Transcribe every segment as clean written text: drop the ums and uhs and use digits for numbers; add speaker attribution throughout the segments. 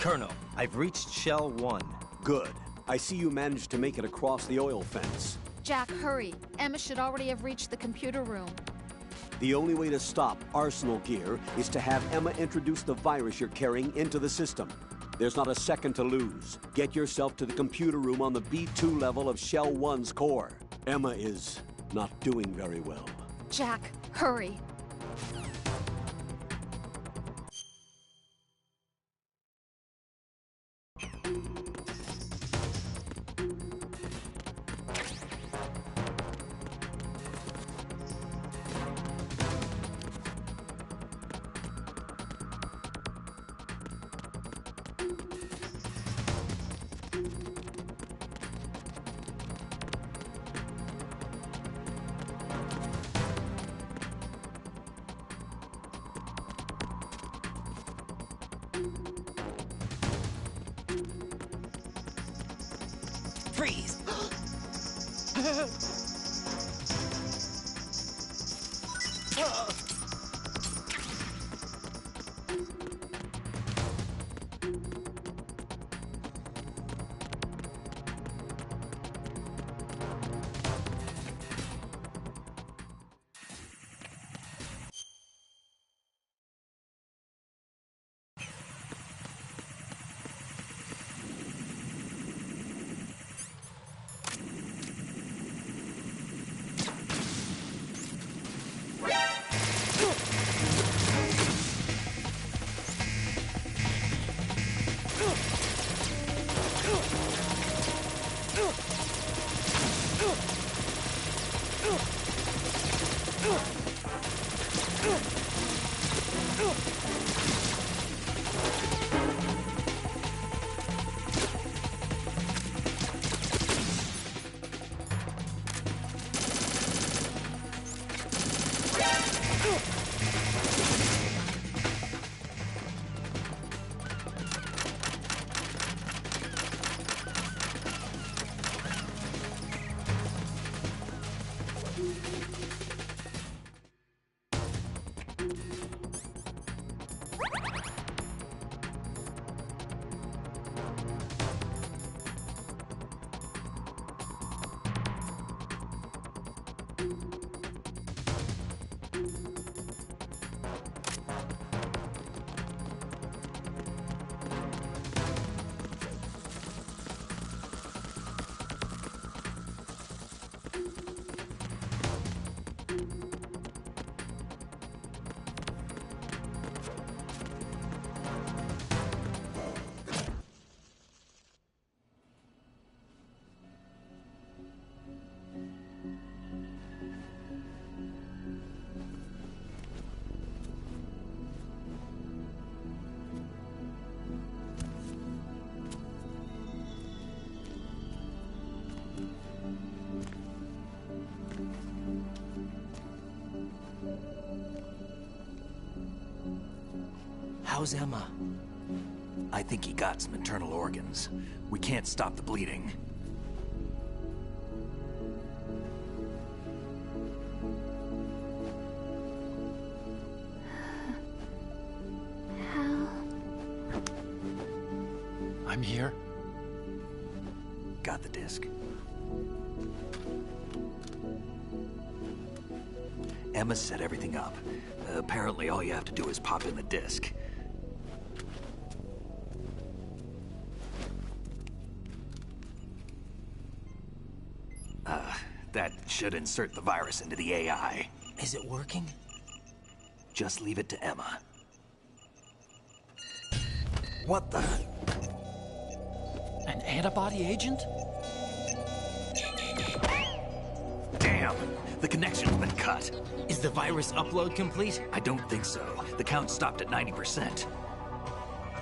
Speaker 1: Colonel, I've reached Shell 1.
Speaker 2: Good. I see you managed to make it across the oil fence.
Speaker 3: Jack, hurry. Emma should already have reached the computer room.
Speaker 2: The only way to stop Arsenal gear is to have Emma introduce the virus you're carrying into the system. There's not a second to lose. Get yourself to the computer room on the B2 level of Shell 1's core. Emma is not doing very well.
Speaker 3: Jack, hurry.
Speaker 4: Freeze! How's Emma?
Speaker 5: I think he got some internal organs. We can't stop the bleeding.
Speaker 6: How?
Speaker 4: I'm here.
Speaker 5: Got the disc. Emma set everything up. Apparently all you have to do is pop in the disc. That should insert the virus into the AI.
Speaker 4: Is it working?
Speaker 5: Just leave it to Emma. What the?
Speaker 4: An antibody agent?
Speaker 5: Damn! The connection's been cut.
Speaker 1: Is the virus upload complete?
Speaker 5: I don't think so. The count stopped at 90%.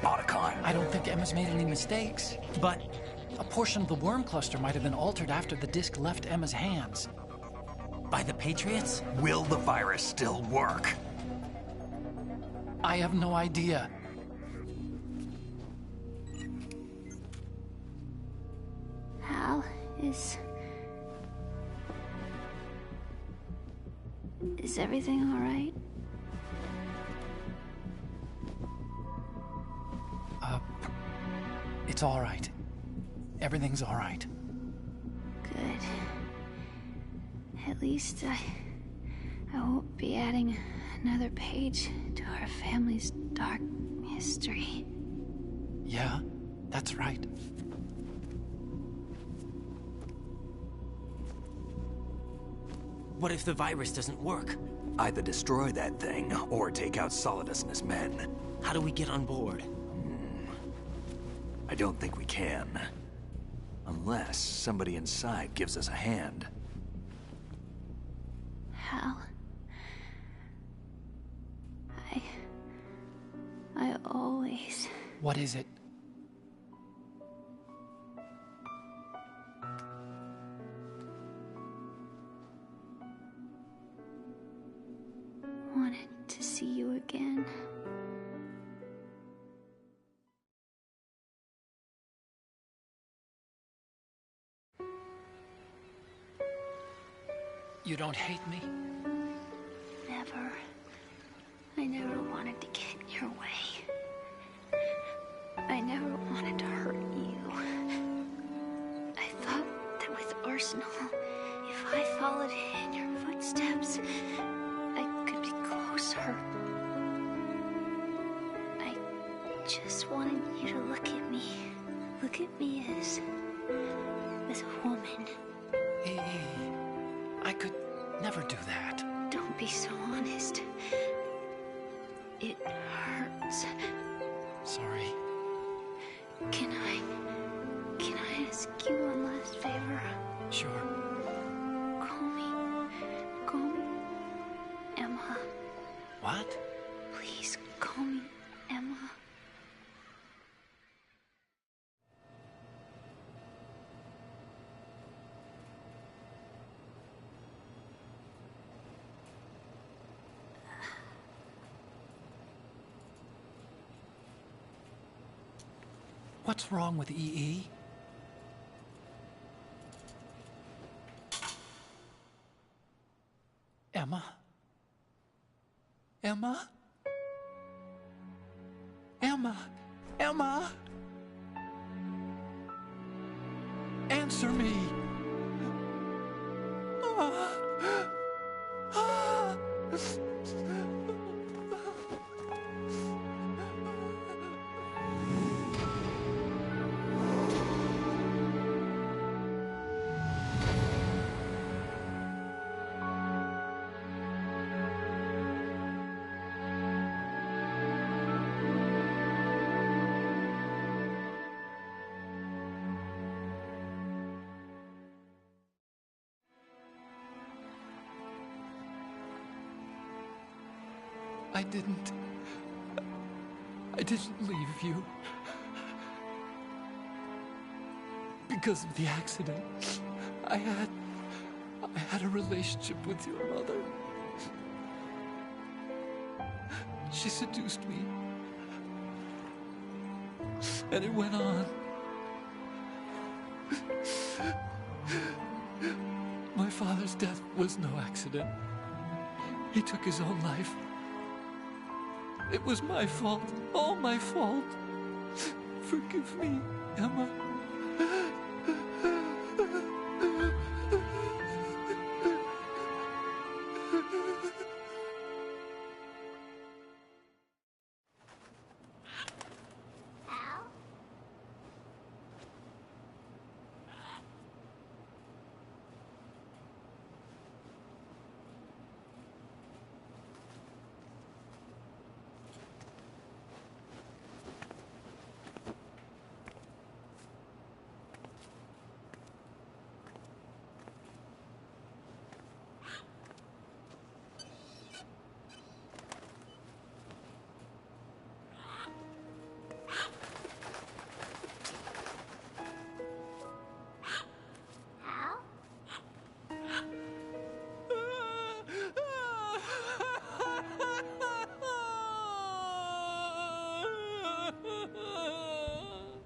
Speaker 5: Otacon.
Speaker 4: I don't think Emma's made any mistakes. But a portion of the worm cluster might have been altered after the disc left Emma's hands.
Speaker 1: By the Patriots?
Speaker 5: Will the virus still work?
Speaker 4: I have no idea.
Speaker 6: Hal, is everything all right?
Speaker 4: It's all right. Everything's all right.
Speaker 6: Good. At least I won't be adding another page to our family's dark history.
Speaker 4: Yeah, that's right.
Speaker 1: What if the virus doesn't work?
Speaker 5: Either destroy that thing, or take out Solidus and his men.
Speaker 1: How do we get on board?
Speaker 5: I don't think we can. Unless somebody inside gives us a hand.
Speaker 6: Hal. I always...
Speaker 4: What is it?
Speaker 6: wanted to see you again.
Speaker 4: You don't hate me?
Speaker 6: Never. I never wanted to get in your way. I never wanted to hurt you. I thought that with Arsenal, if I followed in your footsteps, I could be closer. I just wanted you to look at me. Look at me as a woman.
Speaker 4: I could never do that.
Speaker 6: Don't be so honest. It hurts.
Speaker 4: Sorry.
Speaker 6: Can I ask you one last favor?
Speaker 4: Sure.
Speaker 6: Call me Emma.
Speaker 4: What?
Speaker 6: Please call me Emma.
Speaker 4: What's wrong with EE? Emma? Emma? Emma? Emma? Answer me! I didn't leave you. Because of the accident, I had a relationship with your mother. She seduced me. And it went on. My father's death was no accident. He took his own life. It was my fault, all my fault. Forgive me, Emma.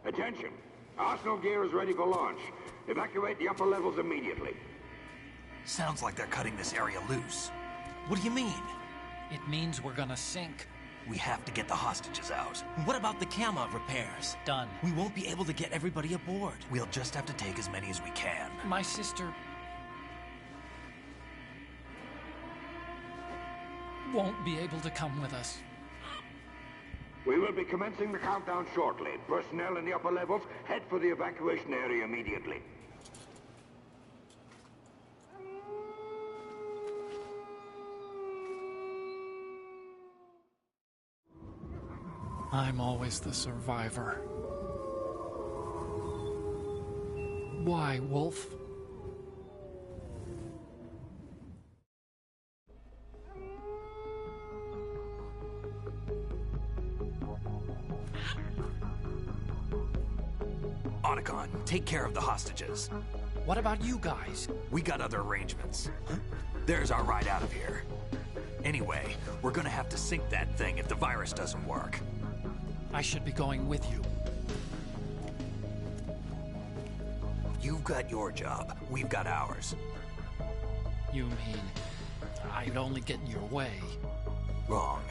Speaker 7: Attention! Arsenal gear is ready for launch. Evacuate the upper levels immediately.
Speaker 5: Sounds like they're cutting this area loose.
Speaker 1: What do you mean?
Speaker 4: It means we're gonna sink.
Speaker 5: We have to get the hostages out.
Speaker 1: What about the camo repairs?
Speaker 8: Done.
Speaker 1: We won't be able to get everybody aboard.
Speaker 5: We'll just have to take as many as we can.
Speaker 8: My sister won't be able to come with us.
Speaker 7: We will be commencing the countdown shortly. Personnel in the upper levels, head for the evacuation area immediately.
Speaker 8: I'm always the survivor. Why, Wolf?
Speaker 5: Otacon, take care of the hostages.
Speaker 8: What about you guys?
Speaker 5: We got other arrangements. There's our ride out of here. Anyway, we're gonna have to sink that thing if the virus doesn't work.
Speaker 8: I should be going with you.
Speaker 5: You've got your job. We've got ours.
Speaker 8: You mean I'd only get in your way?
Speaker 5: Wrong.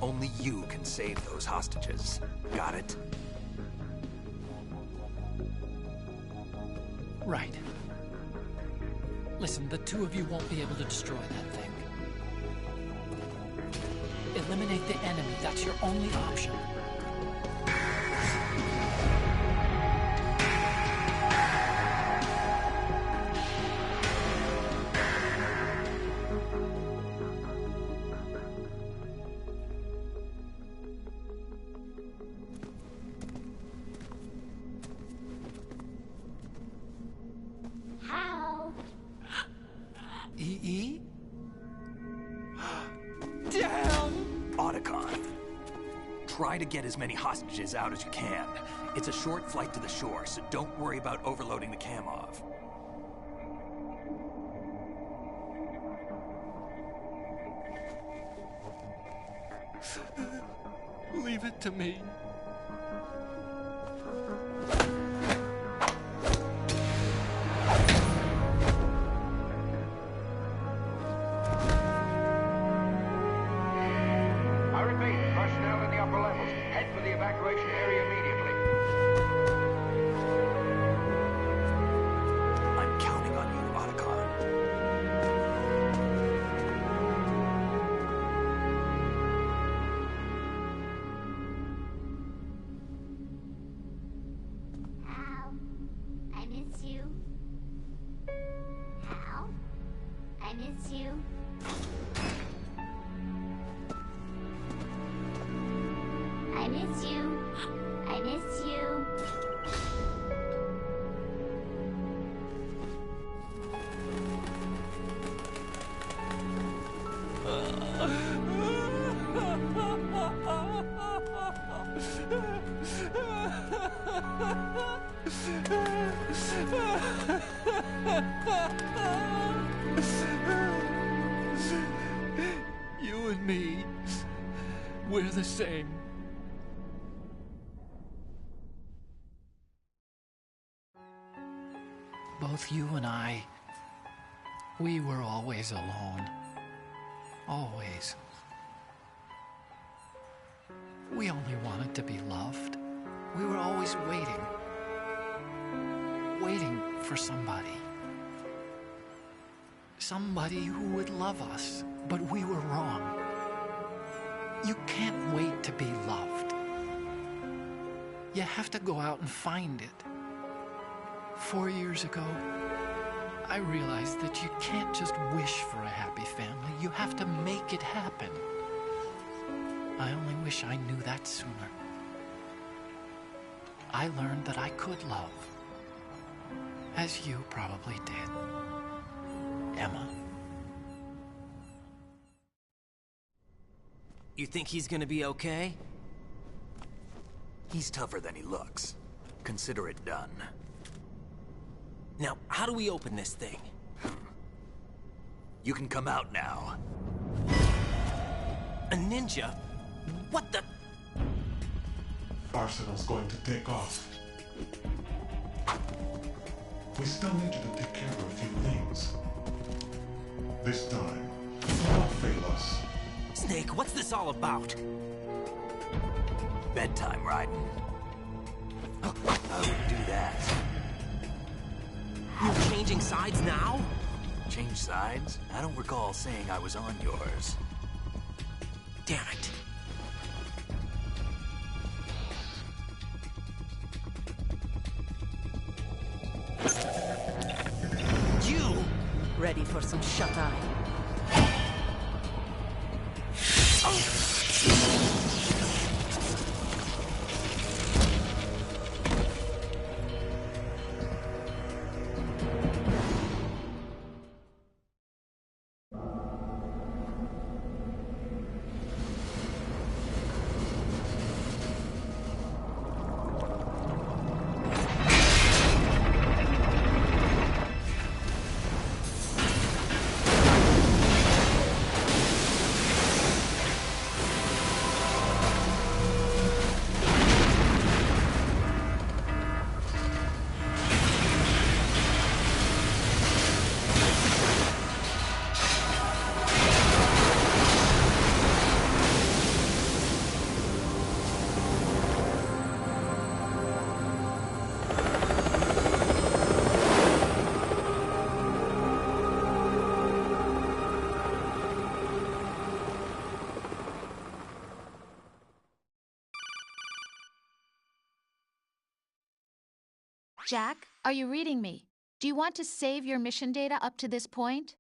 Speaker 5: Only you can save those hostages. Got it?
Speaker 8: Right. Listen, the two of you won't be able to destroy that thing. Eliminate the enemy. That's your only option. E? Damn!
Speaker 5: Otacon, try to get as many hostages out as you can. It's a short flight to the shore, so don't worry about overloading the Kamov.
Speaker 4: Leave it to me.
Speaker 7: I repeat, personnel in the upper levels, head for the evacuation area immediately.
Speaker 5: I'm counting on you, Otacon.
Speaker 6: Hal, I miss you. Hal, I miss you. I miss you. I miss you.
Speaker 4: You and me, we're the same.
Speaker 8: Both you and I, we were always alone. Always. We only wanted to be loved. We were always waiting. Waiting for somebody. Somebody who would love us, but we were wrong. You can't wait to be loved. You have to go out and find it. 4 years ago, I realized that you can't just wish for a happy family. You have to make it happen. I only wish I knew that sooner. I learned that I could love, as you probably did, Emma.
Speaker 1: You think he's gonna be okay?
Speaker 5: He's tougher than he looks. Consider it done.
Speaker 1: Now, how do we open this thing?
Speaker 5: You can come out now.
Speaker 1: A ninja? What the?
Speaker 9: Arsenal's going to take off. We still need you to take care of a few things. This time, do not fail us.
Speaker 1: Snake, what's this all about?
Speaker 5: Bedtime, Raiden. I wouldn't do that.
Speaker 1: You're changing sides now?
Speaker 5: Change sides? I don't recall saying I was on yours.
Speaker 1: Damn it. You!
Speaker 10: Ready for some shut-eye?
Speaker 3: Jack, are you reading me? Do you want to save your mission data up to this point?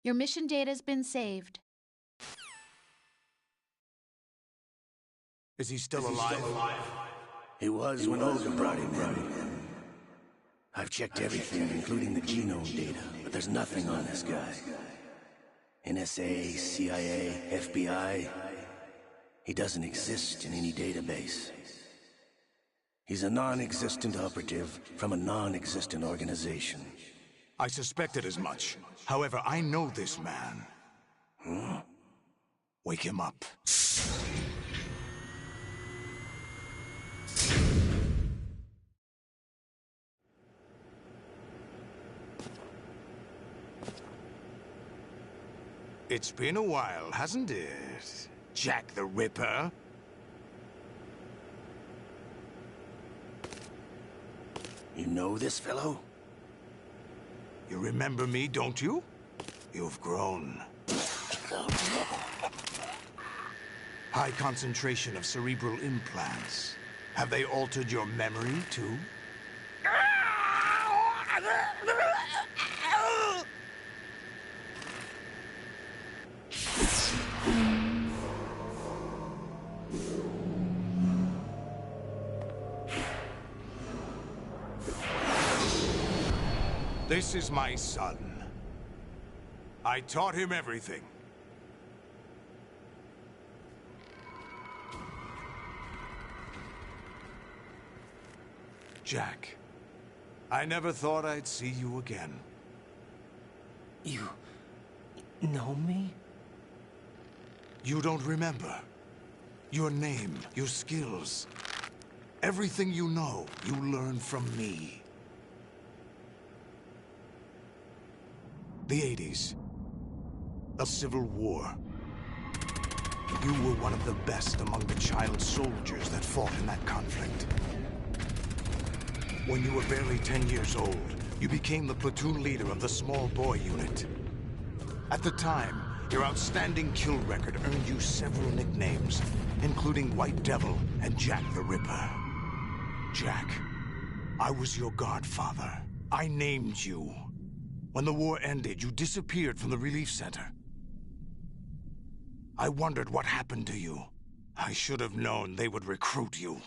Speaker 3: Your mission data's been saved.
Speaker 11: Is he still alive?
Speaker 12: He was when Olga brought him in. I've checked everything, including the genome data, but there's nothing on this guy. NSA, CIA, FBI. He doesn't exist in any database. He's a non-existent operative from a non-existent organization.
Speaker 11: I suspected as much. However, I know this man.
Speaker 12: Huh?
Speaker 11: Wake him up. It's been a while, hasn't it? Jack the Ripper?
Speaker 12: You know this fellow?
Speaker 11: You remember me, don't you? You've grown. High concentration of cerebral implants. Have they altered your memory, too? This is my son. I taught him everything. Jack, I never thought I'd see you again.
Speaker 1: You know me?
Speaker 11: You don't remember. Your name, your skills. Everything you know, you learned from me. The 80s. A civil war. You were one of the best among the child soldiers that fought in that conflict. When you were barely 10 years old, you became the platoon leader of the small boy unit. At the time, your outstanding kill record earned you several nicknames, including White Devil and Jack the Ripper. Jack, I was your godfather. I named you. When the war ended, you disappeared from the relief center. I wondered what happened to you. I should have known they would recruit you.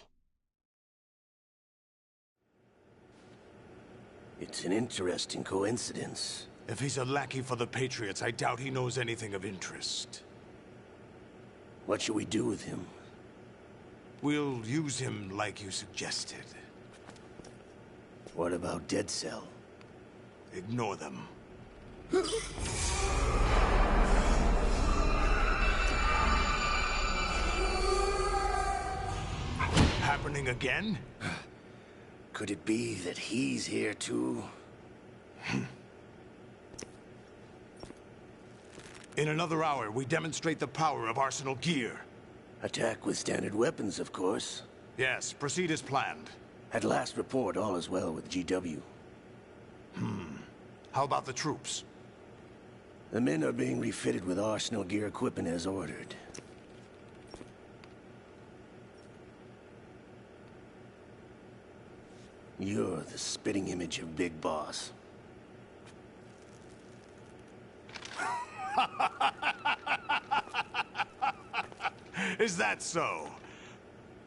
Speaker 12: It's an interesting coincidence.
Speaker 11: If he's a lackey for the Patriots, I doubt he knows anything of interest.
Speaker 12: What should we do with him?
Speaker 11: We'll use him like you suggested.
Speaker 12: What about Dead Cell?
Speaker 11: Ignore them. happening again?
Speaker 12: Could it be that he's here too?
Speaker 11: In another hour, we demonstrate the power of Arsenal gear.
Speaker 12: Attack with standard weapons, of course.
Speaker 11: Yes, proceed as planned.
Speaker 12: At last report, all is well with GW.
Speaker 11: How about the troops?
Speaker 12: The men are being refitted with Arsenal gear equipment as ordered. You're the spitting image of Big Boss.
Speaker 11: Is that so?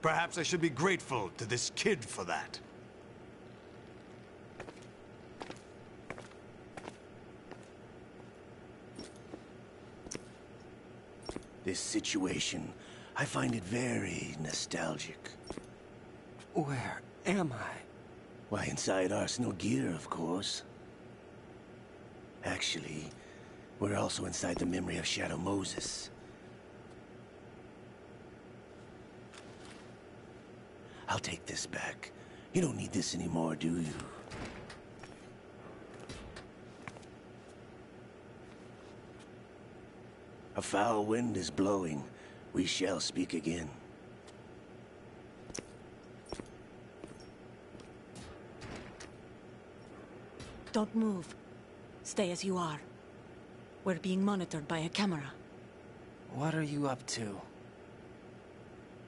Speaker 11: Perhaps I should be grateful to this kid for that.
Speaker 12: This situation, I find it very nostalgic.
Speaker 1: Where am I?
Speaker 12: Why, inside Arsenal gear, of course. Actually, we're also inside the memory of Shadow Moses. I'll take this back. You don't need this anymore, do you? A foul wind is blowing. We shall speak again.
Speaker 10: Don't move. Stay as you are. We're being monitored by a camera.
Speaker 1: What are you up to?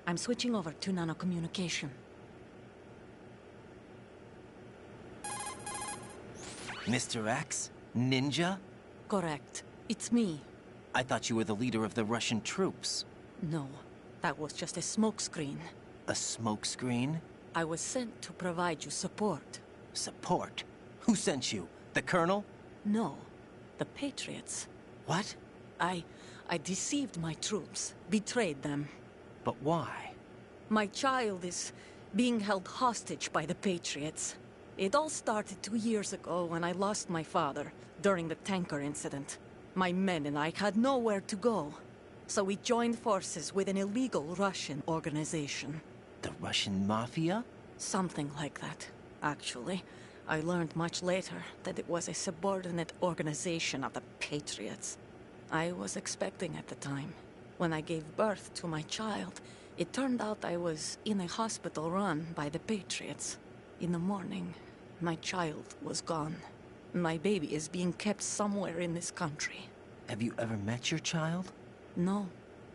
Speaker 10: I'm switching over to nanocommunication.
Speaker 1: Mr. X? Ninja?
Speaker 10: Correct. It's me.
Speaker 1: I thought you were the leader of the Russian troops.
Speaker 10: No, that was just a smokescreen.
Speaker 1: A smokescreen?
Speaker 10: I was sent to provide you support.
Speaker 1: Support? Who sent you? The Colonel?
Speaker 10: No, the Patriots.
Speaker 1: What?
Speaker 10: I deceived my troops, betrayed them.
Speaker 1: But why?
Speaker 10: My child is being held hostage by the Patriots. It all started 2 years ago when I lost my father during the tanker incident. My men and I had nowhere to go, so we joined forces with an illegal Russian organization.
Speaker 1: The Russian Mafia?
Speaker 10: Something like that, actually. I learned much later that it was a subordinate organization of the Patriots. I was expecting at the time. When I gave birth to my child, it turned out I was in a hospital run by the Patriots. In the morning, my child was gone. My baby is being kept somewhere in this country.
Speaker 1: Have you ever met your child?
Speaker 10: No.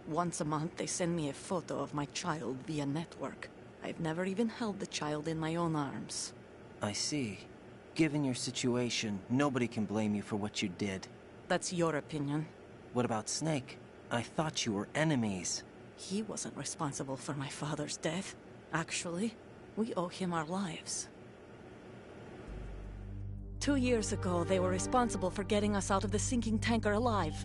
Speaker 10: Once a month, they send me a photo of my child via network. I've never even held the child in my own arms.
Speaker 1: I see. Given your situation, nobody can blame you for what you did.
Speaker 10: That's your opinion.
Speaker 1: What about Snake? I thought you were enemies.
Speaker 10: He wasn't responsible for my father's death. Actually, we owe him our lives. 2 years ago, they were responsible for getting us out of the sinking tanker alive.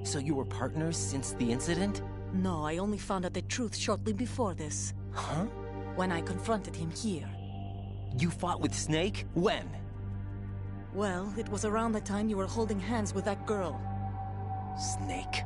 Speaker 1: So you were partners since the incident?
Speaker 10: No, I only found out the truth shortly before this.
Speaker 1: Huh?
Speaker 10: When I confronted him here.
Speaker 1: You fought with Snake? When?
Speaker 10: Well, it was around the time you were holding hands with that girl.
Speaker 1: Snake.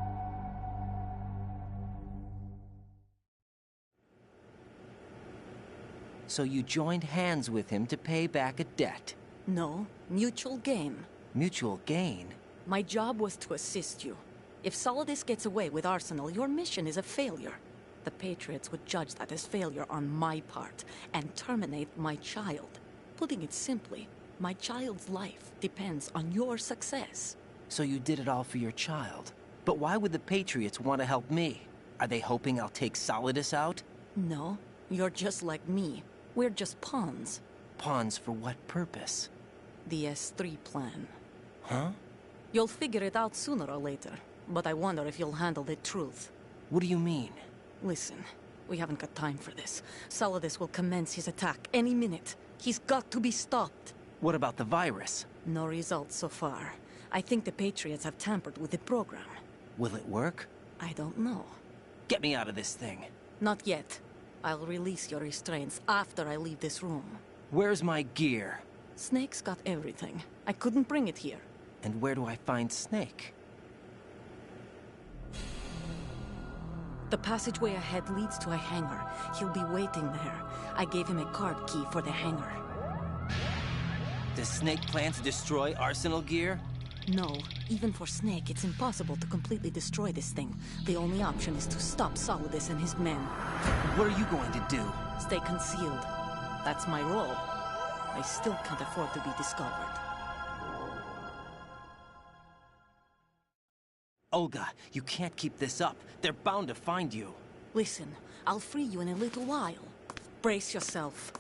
Speaker 1: So you joined hands with him to pay back a debt?
Speaker 10: No, mutual gain.
Speaker 1: Mutual gain?
Speaker 10: My job was to assist you. If Solidus gets away with Arsenal, your mission is a failure. The Patriots would judge that as failure on my part, and terminate my child. Putting it simply, my child's life depends on your success.
Speaker 1: So you did it all for your child. But why would the Patriots want to help me? Are they hoping I'll take Solidus out?
Speaker 10: No, you're just like me. We're just pawns.
Speaker 1: Pawns for what purpose?
Speaker 10: The S3 plan.
Speaker 1: Huh?
Speaker 10: You'll figure it out sooner or later, but I wonder if you'll handle the truth.
Speaker 1: What do you mean?
Speaker 10: Listen, we haven't got time for this. Solidus will commence his attack any minute. He's got to be stopped.
Speaker 1: What about the virus?
Speaker 10: No results so far. I think the Patriots have tampered with the program.
Speaker 1: Will it work?
Speaker 10: I don't know.
Speaker 1: Get me out of this thing.
Speaker 10: Not yet. I'll release your restraints after I leave this room.
Speaker 1: Where's my gear?
Speaker 10: Snake's got everything. I couldn't bring it here.
Speaker 1: And where do I find Snake?
Speaker 10: The passageway ahead leads to a hangar. He'll be waiting there. I gave him a card key for the hangar.
Speaker 1: Does Snake plan to destroy Arsenal gear?
Speaker 10: No. Even for Snake, it's impossible to completely destroy this thing. The only option is to stop Solidus and his men.
Speaker 1: What are you going to do?
Speaker 10: Stay concealed. That's my role. I still can't afford to be discovered.
Speaker 1: Olga, you can't keep this up. They're bound to find you.
Speaker 10: Listen, I'll free you in a little while. Brace yourself.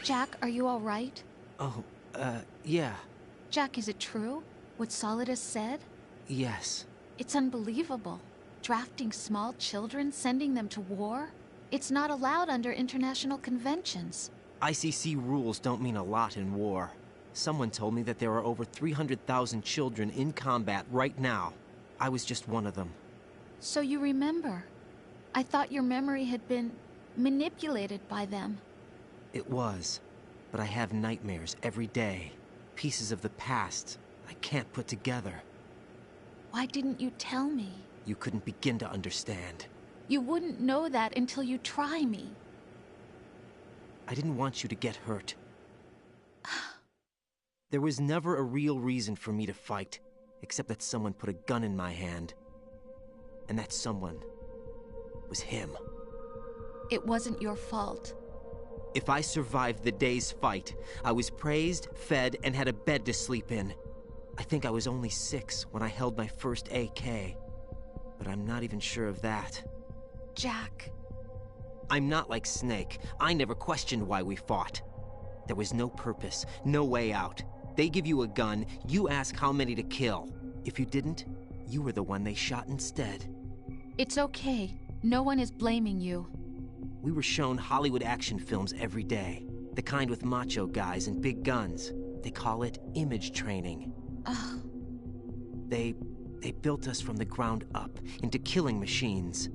Speaker 3: Jack, are you all right?
Speaker 1: Oh, yeah.
Speaker 3: Jack, is it true? What Solidus said?
Speaker 1: Yes.
Speaker 3: It's unbelievable. Drafting small children, sending them to war? It's not allowed under international conventions.
Speaker 1: ICC rules don't mean a lot in war. Someone told me that there are over 300,000 children in combat right now. I was just one of them.
Speaker 3: So you remember. I thought your memory had been manipulated by them.
Speaker 1: It was, but I have nightmares every day. Pieces of the past I can't put together.
Speaker 3: Why didn't you tell me?
Speaker 1: You couldn't begin to understand.
Speaker 3: You wouldn't know that until you try me.
Speaker 1: I didn't want you to get hurt. There was never a real reason for me to fight, except that someone put a gun in my hand. And that someone was him.
Speaker 3: It wasn't your fault.
Speaker 1: If I survived the day's fight, I was praised, fed, and had a bed to sleep in. I think I was only 6 when I held my first AK. But I'm not even sure of that.
Speaker 3: Jack.
Speaker 1: I'm not like Snake. I never questioned why we fought. There was no purpose, no way out. They give you a gun, you ask how many to kill. If you didn't, you were the one they shot instead.
Speaker 3: It's okay. No one is blaming you.
Speaker 1: We were shown Hollywood action films every day. The kind with macho guys and big guns. They call it image training.
Speaker 3: Ugh.
Speaker 1: They built us from the ground up into killing machines.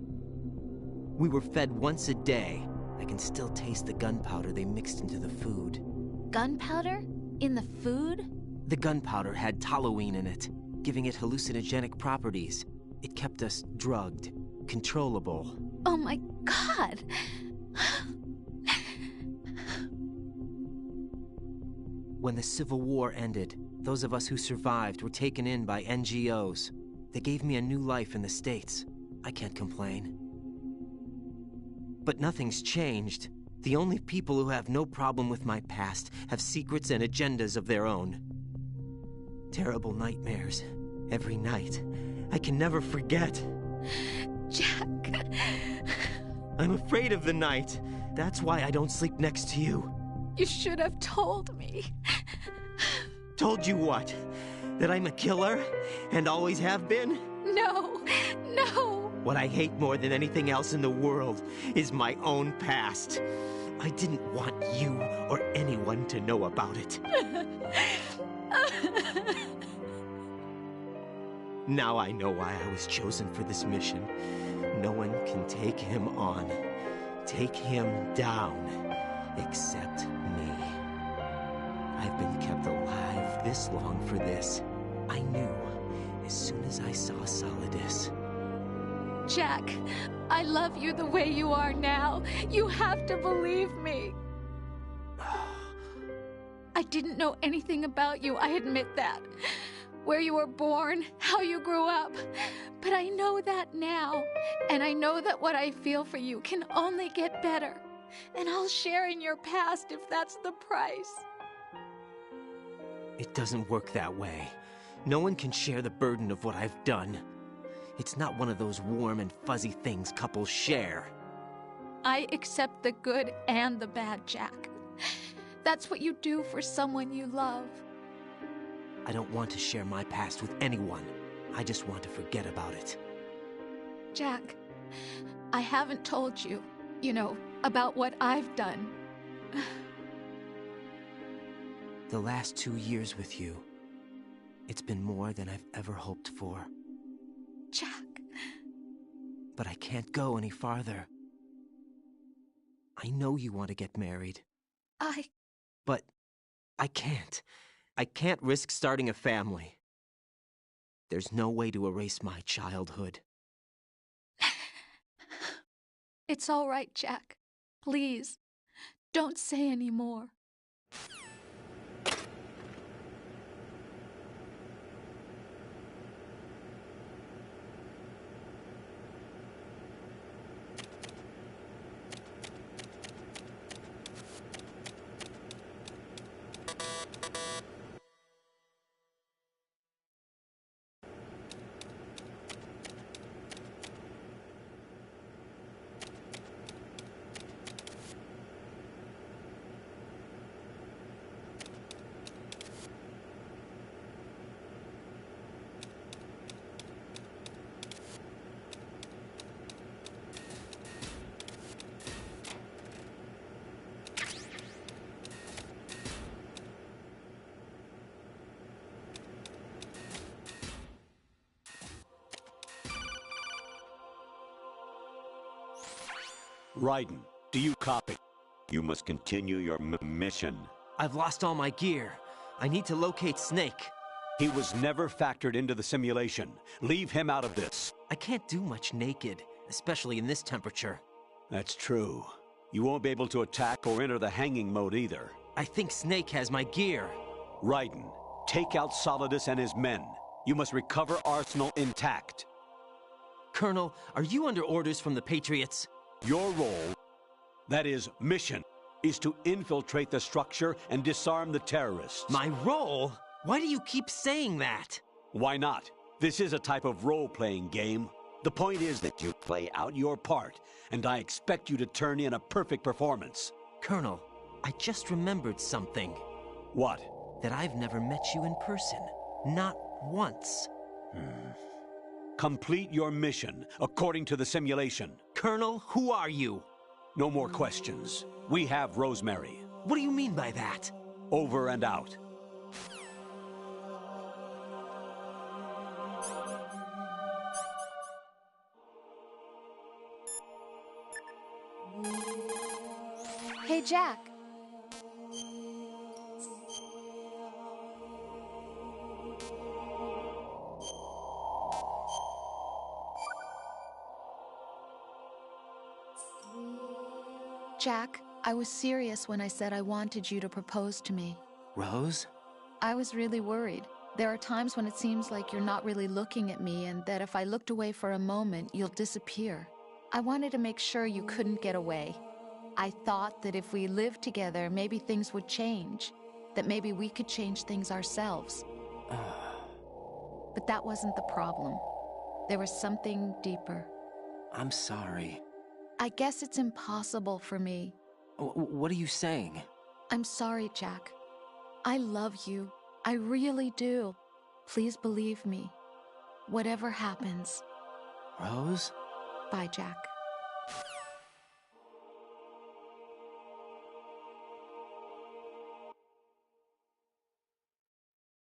Speaker 1: We were fed once a day. I can still taste the gunpowder they mixed into the food.
Speaker 3: Gunpowder? In the food?
Speaker 1: The gunpowder had toluene in it, giving it hallucinogenic properties. It kept us drugged, controllable.
Speaker 3: Oh my God!
Speaker 1: When the Civil War ended, those of us who survived were taken in by NGOs. They gave me a new life in the States. I can't complain. But nothing's changed. The only people who have no problem with my past have secrets and agendas of their own. Terrible nightmares. Every night. I can never forget.
Speaker 3: Jack.
Speaker 1: I'm afraid of the night. That's why I don't sleep next to you.
Speaker 3: You should have told me.
Speaker 1: Told you what? That I'm a killer? And always have been?
Speaker 3: No, no.
Speaker 1: What I hate more than anything else in the world is my own past. I didn't want you or anyone to know about it. Now I know why I was chosen for this mission. No one can take him on, take him down, except me. I've been kept alive this long for this. I knew as soon as I saw Solidus.
Speaker 3: Jack, I love you the way you are now. You have to believe me. I didn't know anything about you, I admit that. Where you were born, how you grew up. But I know that now. And I know that what I feel for you can only get better. And I'll share in your past if that's the price.
Speaker 1: It doesn't work that way. No one can share the burden of what I've done. It's not one of those warm and fuzzy things couples share.
Speaker 3: I accept the good and the bad, Jack. That's what you do for someone you love.
Speaker 1: I don't want to share my past with anyone. I just want to forget about it.
Speaker 3: Jack, I haven't told you, about what I've done.
Speaker 1: The last 2 years with you, it's been more than I've ever hoped for.
Speaker 3: Jack.
Speaker 1: But I can't go any farther. I know you want to get married. But I can't. I can't risk starting a family. There's no way to erase my childhood.
Speaker 3: It's all right, Jack. Please, don't say any more.
Speaker 2: Raiden, do you copy? You must continue your mission.
Speaker 1: I've lost all my gear. I need to locate Snake.
Speaker 2: He was never factored into the simulation. Leave him out of this.
Speaker 1: I can't do much naked, especially in this temperature.
Speaker 2: That's true. You won't be able to attack or enter the hanging mode either.
Speaker 1: I think Snake has my gear.
Speaker 2: Raiden, take out Solidus and his men. You must recover Arsenal intact.
Speaker 1: Colonel, are you under orders from the Patriots?
Speaker 2: Your role, that is, mission, is to infiltrate the structure and disarm the terrorists.
Speaker 1: My role? Why do you keep saying that?
Speaker 2: Why not? This is a type of role-playing game. The point is that you play out your part, and I expect you to turn in a perfect performance.
Speaker 1: Colonel, I just remembered something.
Speaker 2: What?
Speaker 1: That I've never met you in person. Not once.
Speaker 2: Complete your mission, according to the simulation.
Speaker 1: Colonel, who are you?
Speaker 2: No more questions. We have Rosemary.
Speaker 1: What do you mean by that?
Speaker 2: Over and out.
Speaker 3: Hey, Jack. Jack, I was serious when I said I wanted you to propose to me.
Speaker 1: Rose?
Speaker 3: I was really worried. There are times when it seems like you're not really looking at me and that if I looked away for a moment, you'll disappear. I wanted to make sure you couldn't get away. I thought that if we lived together, maybe things would change. That maybe we could change things ourselves. But that wasn't the problem. There was something deeper.
Speaker 1: I'm sorry.
Speaker 3: I guess it's impossible for me.
Speaker 1: What are you saying?
Speaker 3: I'm sorry, Jack. I love you. I really do. Please believe me. Whatever happens.
Speaker 1: Rose?
Speaker 3: Bye, Jack.